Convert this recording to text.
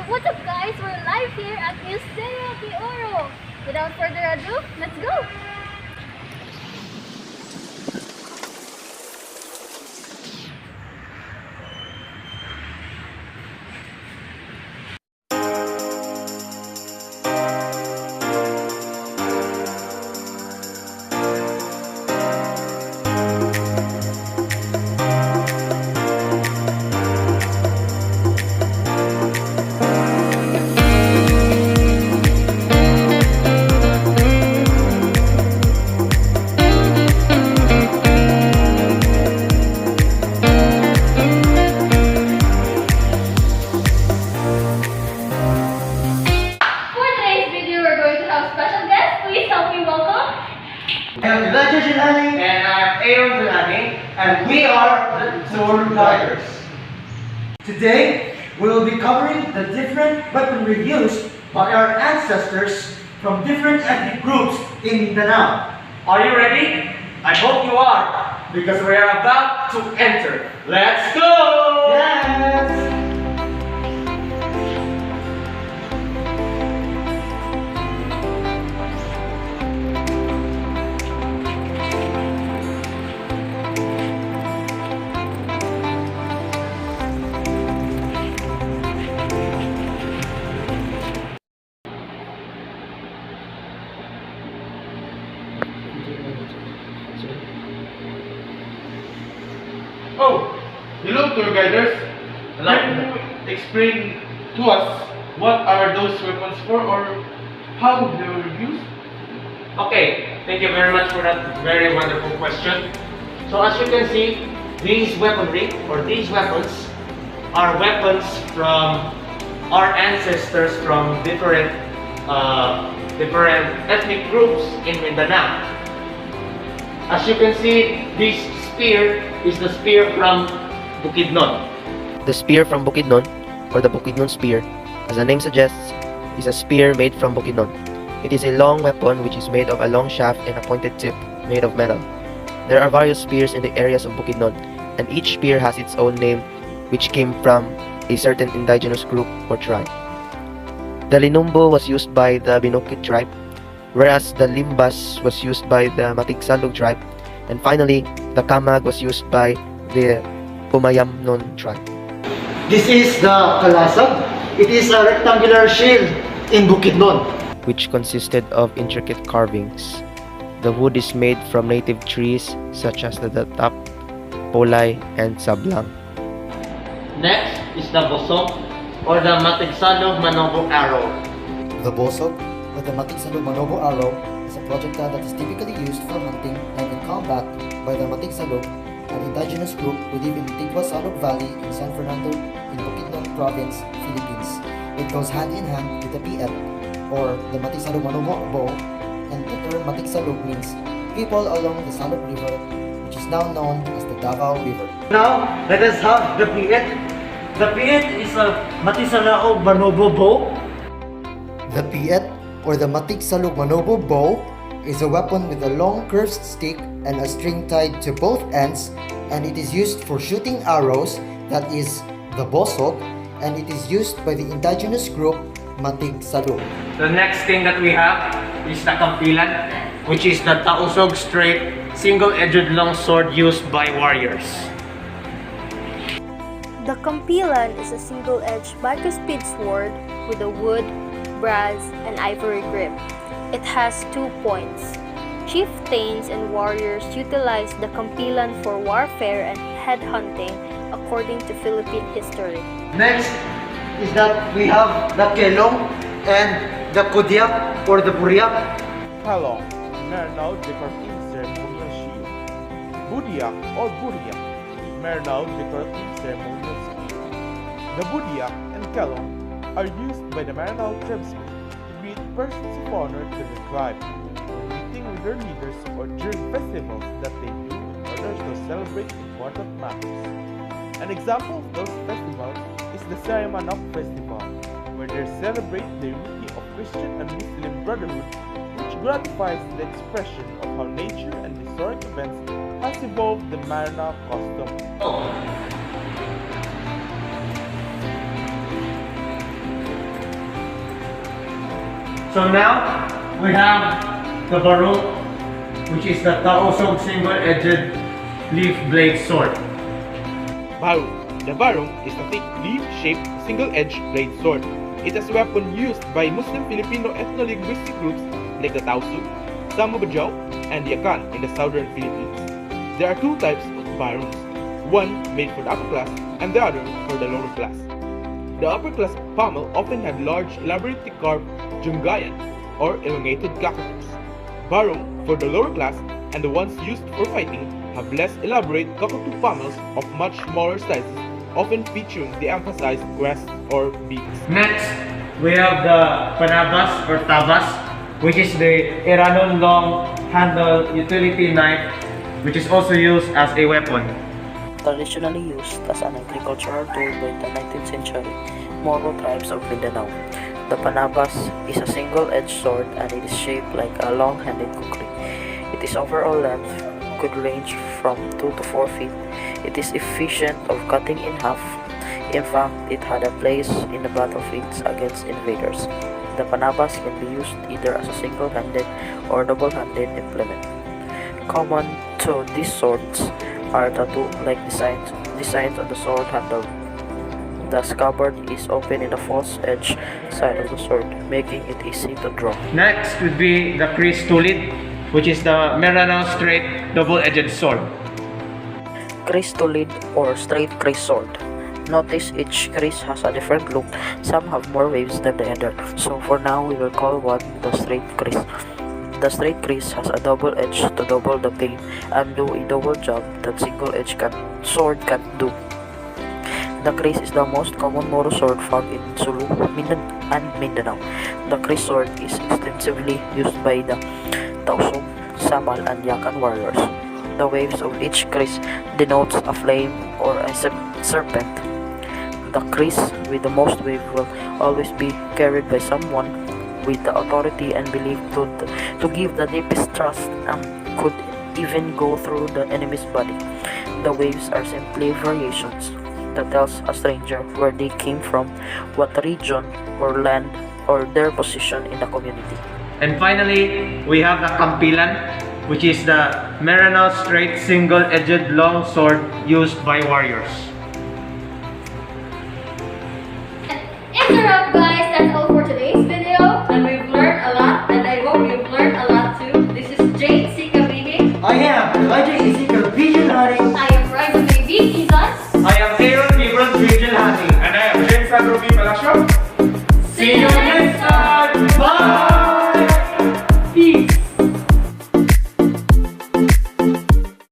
What's up guys? We're live here at Museo de Oro. Without further ado, let's go! For today's video, we're going to have special guests. Please help me welcome. I'm Elijah Jelani. And I'm Aaron Jelani. And we are the Tour Guiders. Today, we will be covering the different weaponry used by our ancestors from different ethnic groups in Mindanao. Are you ready? I hope you are, because we are about to enter. Let's go! Yes! Oh, hello tour guiders. Can you explain to us what are those weapons for or how they were used? Okay, thank you very much for that very wonderful question. So as you can see, these weaponry or these weapons are weapons from our ancestors from different ethnic groups in Mindanao. As you can see, this spear is the spear from Bukidnon. The spear from Bukidnon, or the Bukidnon spear, as the name suggests, is a spear made from Bukidnon. It is a long weapon which is made of a long shaft and a pointed tip made of metal. There are various spears in the areas of Bukidnon, and each spear has its own name which came from a certain indigenous group or tribe. The Linumbo was used by the Binukid tribe, whereas the Limbas was used by the Matigsalug tribe, and finally, the Kamag was used by the Pumayamnon tribe. This is the kalasag. It is a rectangular shield in Bukidnon. Which consisted of intricate carvings. The wood is made from native trees such as the datap, polay, and sablang. Next is the bosok or the Matigsalog Manobo arrow. The bosog, or the Matigsalog Manobo arrow, is a projectile that is typically used for hunting and in combat by the Matigsalog, an indigenous group who live in the Tigwa-Salog Valley in San Fernando in Bukidnon Province, Philippines. It goes hand in hand with the piet, or the Matigsalog Manobo bow, and the term Matigsalog means people along the Salog River, which is now known as the Davao River. Now, let us have the piet. The piet is a Matigsalog Manobo bow. The piet, or the Matigsalog Manobo bow, is a weapon with a long curved stick and a string tied to both ends, and it is used for shooting arrows, that is, the bosog, and it is used by the indigenous group Matigsalog. The next thing that we have is the kampilan, which is the tausog straight single-edged long sword used by warriors. The kampilan is a single-edged bicuspid sword with a wood, brass, and ivory grip. It has 2 points. Chieftains and warriors utilize the kampilan for warfare and headhunting according to Philippine history. Next is that we have the kelong and the kudyak or the buryak. Kalong, Merenau decorative ceremonial shield. Budiak or Buriak, Merenau decorative ceremonial spear. The Budiak and Kalong are used by the Merenau tribesmen to greet persons of honor to the tribe, meeting with their leaders or during festivals that they do in order to celebrate important matters. An example of those festivals is the Sarimanok Festival, where they celebrate the unity of Christian and Muslim brotherhood, which gratifies the expression of how nature and historic events has evolved the Merenau custom. So now we have the Barong, which is the Taosog single-edged leaf blade sword. Barong. The barong is a thick, leaf-shaped, single-edged blade sword. It is a weapon used by Muslim Filipino ethno-linguistic groups like the Tausug, Samo-Bajau, and the Akan in the southern Philippines. There are two types of barongs, one made for the upper class and the other for the lower class. The upper class pommel often had large, elaborately carved jungayan or elongated kakatuks. Barong for the lower class and the ones used for fighting have less elaborate kakatu pommels of much smaller sizes, often featuring the emphasized crests or beaks. Next, we have the Panabas or Tabas, which is the Iranon long handle utility knife, which is also used as a weapon. Traditionally used as an agricultural tool by the 19th century Moro tribes of Mindanao. The Panabas is a single-edged sword and it is shaped like a long-handled kukri. Its overall length could range from 2 to 4 feet. It is efficient of cutting in half. In fact, it had a place in the battlefields against invaders. The Panabas can be used either as a single-handed or double-handed implement. Common to these swords are tattoo-like designs on the sword handle. The scabbard is open in the false edge side of the sword, making it easy to draw. Next would be the Kris Tulid, which is the Meranao straight double-edged sword. Kris Tulid or straight kris sword. Notice each kris has a different look. Some have more waves than the other. So for now, we will call one the straight kris. The straight kris has a double edge to double the pain and do a double job that single-edged sword can't do. The kris is the most common Moro sword found in Sulu and Mindanao. The kris sword is extensively used by the Tausug, Samal, and Yakan warriors. The waves of each kris denotes a flame or a serpent. The kris with the most wave will always be carried by someone with the authority and belief to give the deepest trust and could even go through the enemy's body. The waves are simply variations that tells a stranger where they came from, what region or land or their position in the community. And finally, we have the Kampilan, which is the Meranao straight single-edged long sword used by warriors. It's a wrap, guys. That's all for today's video. And we've learned a lot, and I hope you've learned a lot too. This is Jane Sika Bibi. I am Elijah Ezekiel Pigeon Hunting. I am Riza Baby Kizans. I am Aaron Gabriel Pigeon Hunting. And I am James Andrew B. Palacio. See you